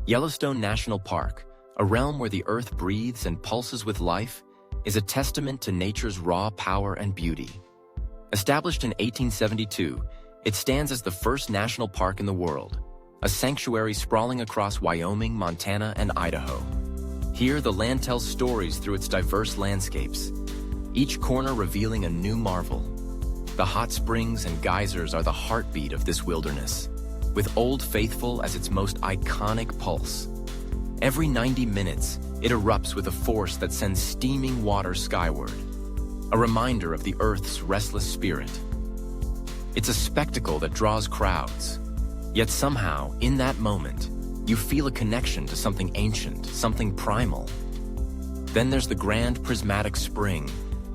Yellowstone National Park, a realm where the earth breathes and pulses with life, is a testament to nature's raw power and beauty. Established in 1872, it stands as the first national park in the world, a sanctuary sprawling across Wyoming, Montana, and Idaho. Here, the land tells stories through its diverse landscapes, each corner revealing a new marvel. The hot springs and geysers are the heartbeat of this wilderness, with Old Faithful as its most iconic pulse. Every 90 minutes, it erupts with a force that sends steaming water skyward, a reminder of the Earth's restless spirit. It's a spectacle that draws crowds, yet somehow, in that moment, you feel a connection to something ancient, something primal. Then there's the grand prismatic spring,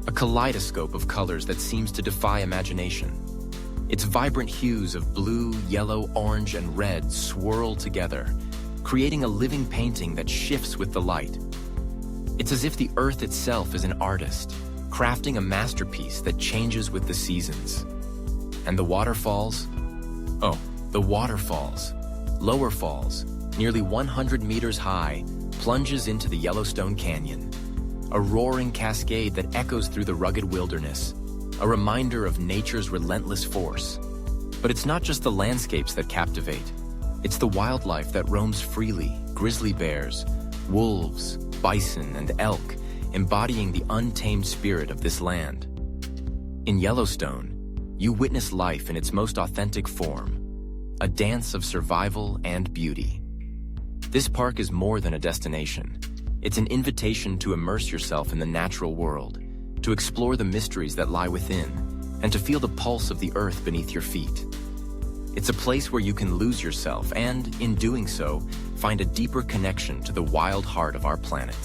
a kaleidoscope of colors that seems to defy imagination. Its vibrant hues of blue, yellow, orange, and red swirl together, creating a living painting that shifts with the light. It's as if the earth itself is an artist, crafting a masterpiece that changes with the seasons. And the waterfalls? Oh, the waterfalls. Lower Falls, nearly 100 meters high, plunges into the Yellowstone Canyon, a roaring cascade that echoes through the rugged wilderness, a reminder of nature's relentless force. But it's not just the landscapes that captivate. It's the wildlife that roams freely, grizzly bears, wolves, bison, and elk, embodying the untamed spirit of this land. In Yellowstone, you witness life in its most authentic form, a dance of survival and beauty. This park is more than a destination. It's an invitation to immerse yourself in the natural world, to explore the mysteries that lie within, and to feel the pulse of the earth beneath your feet. It's a place where you can lose yourself and, in doing so, find a deeper connection to the wild heart of our planet.